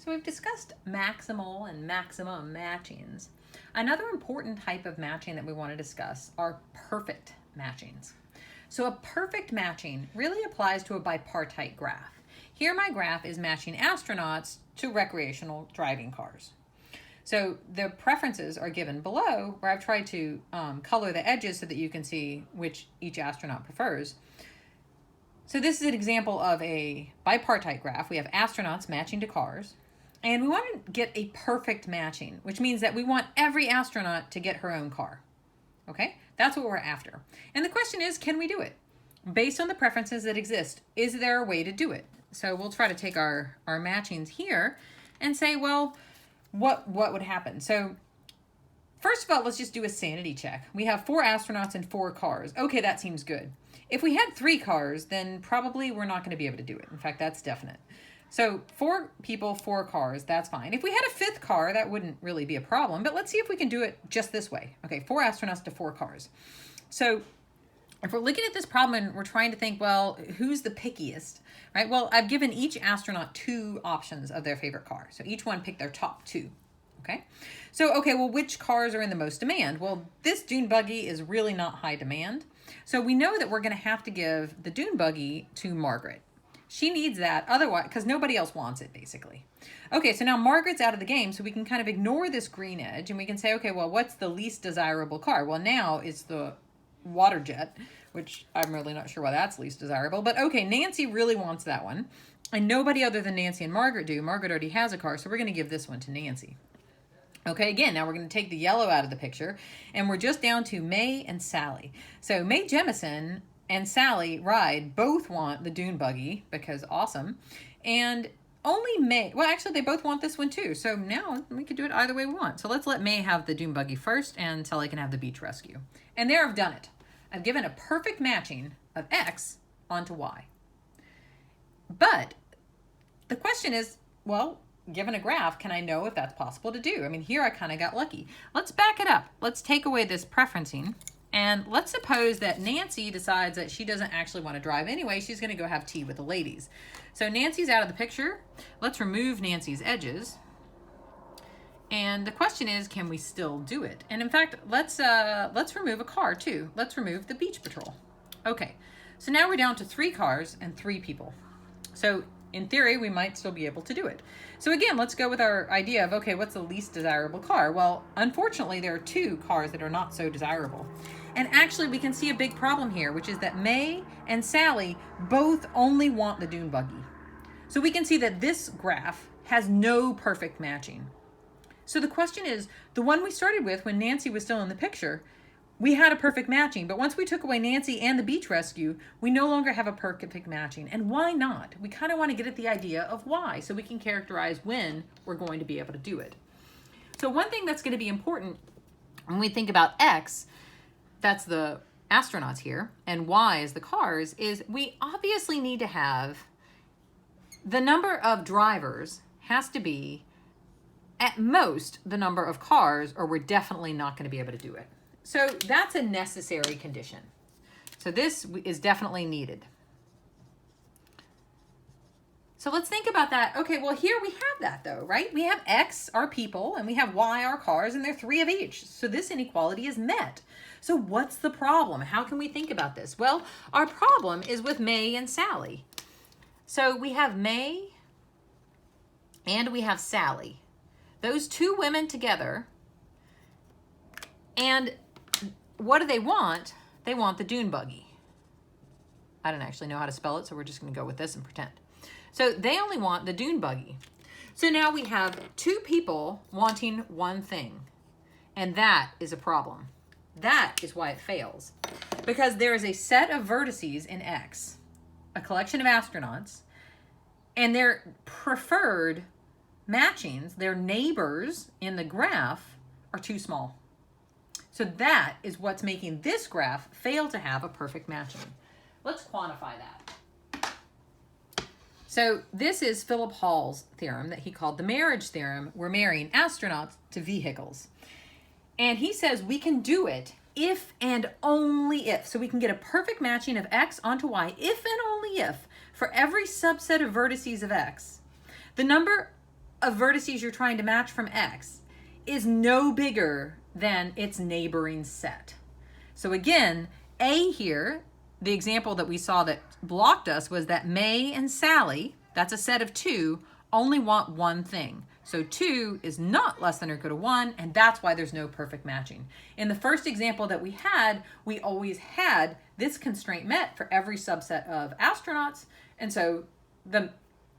So we've discussed maximal and maximum matchings. Another important type of matching that we want to discuss are perfect matchings. So a perfect matching really applies to a bipartite graph. Here my graph is matching astronauts to recreational driving cars. So the preferences are given below, where I've tried to color the edges so that you can see which each astronaut prefers. So this is an example of a bipartite graph. We have astronauts matching to cars. And we want to get a perfect matching, which means that we want every astronaut to get her own car. Okay? That's what we're after. And the question is, can we do it? Based on the preferences that exist, is there a way to do it? So we'll try to take our matchings here and say, well, what would happen? So first of all, let's just do a sanity check. We have 4 astronauts and 4 cars. Okay, that seems good. If we had 3 cars, then probably we're not going to be able to do it. In fact, that's definite. So 4 people, 4 cars, that's fine. If we had a 5th car, that wouldn't really be a problem, but let's see if we can do it just this way. Okay, 4 astronauts to 4 cars. So if we're looking at this problem and we're trying to think, well, who's the pickiest, right? Well, I've given each astronaut 2 options of their favorite car. So each one picked their top 2, okay? So, okay, well, which cars are in the most demand? Well, this dune buggy is really not high demand. So we know that we're gonna have to give the dune buggy to Margaret. She needs that otherwise, because nobody else wants it, basically. Okay, so now Margaret's out of the game, so we can kind of ignore this green edge, and we can say, okay, well, what's the least desirable car? Well, now it's the water jet, which I'm really not sure why that's least desirable. But okay, Nancy really wants that one, and nobody other than Nancy and Margaret do. Margaret already has a car, so we're going to give this one to Nancy. Okay, again, now we're going to take the yellow out of the picture, and we're just down to May and Sally. So Mae Jemison and Sally Ride both want the dune buggy because awesome. And only May, well, actually they both want this one too. So now we could do it either way we want. So let's let May have the dune buggy first and Sally can have the beach rescue. And there I've done it. I've given a perfect matching of X onto Y. But the question is, well, given a graph, can I know if that's possible to do? I mean, here I kind of got lucky. Let's back it up. Let's take away this preferencing. And let's suppose that Nancy decides that she doesn't actually want to drive anyway. She's going to go have tea with the ladies. So Nancy's out of the picture. Let's remove Nancy's edges. And the question is, can we still do it? And in fact, let's remove a car too. Let's remove the beach patrol. Okay, so now we're down to 3 cars and 3 people. So in theory, we might still be able to do it. So again, let's go with our idea of, okay, what's the least desirable car? Well, unfortunately, there are 2 cars that are not so desirable. And actually, we can see a big problem here, which is that May and Sally both only want the dune buggy. So we can see that this graph has no perfect matching. So the question is, the one we started with when Nancy was still in the picture, we had a perfect matching, but once we took away Nancy and the beach rescue, we no longer have a perfect matching. And why not? We kind of want to get at the idea of why, so we can characterize when we're going to be able to do it. So one thing that's going to be important when we think about X, that's the astronauts here, and Y is the cars, is we obviously need to have the number of drivers has to be at most the number of cars, or we're definitely not going to be able to do it. So that's a necessary condition. So this is definitely needed. So let's think about that. Okay, well here we have that though, right? We have X, our people, and we have Y, our cars, and they're 3 of each. So this inequality is met. So what's the problem? How can we think about this? Well, our problem is with May and Sally. So we have May and we have Sally. Those 2 women together. And what do they want? They want the dune buggy. I don't actually know how to spell it, so we're just going to go with this and pretend. So they only want the dune buggy. So now we have 2 people wanting one thing, and that is a problem. That is why it fails, because there is a set of vertices in X, a collection of astronauts, and their preferred matchings, their neighbors in the graph, are too small. So that is what's making this graph fail to have a perfect matching. Let's quantify that. So this is Philip Hall's theorem that he called the marriage theorem. We're marrying astronauts to vehicles. And he says we can do it if and only if. So we can get a perfect matching of X onto Y if and only if for every subset of vertices of X, the number of vertices you're trying to match from X is no bigger than its neighboring set. So again, A here, the example that we saw that blocked us was that May and Sally, that's a set of 2, only want one thing. So 2 is not less than or equal to 1, and that's why there's no perfect matching. In the first example that we had, we always had this constraint met for every subset of astronauts, and so the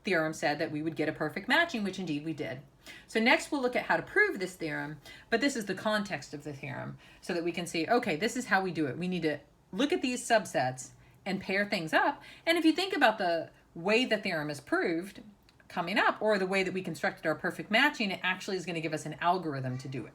theorem said that we would get a perfect matching, which indeed we did. So next we'll look at how to prove this theorem, but this is the context of the theorem so that we can see, okay, this is how we do it. We need to look at these subsets and pair things up. And if you think about the way the theorem is proved coming up, or the way that we constructed our perfect matching, it actually is going to give us an algorithm to do it.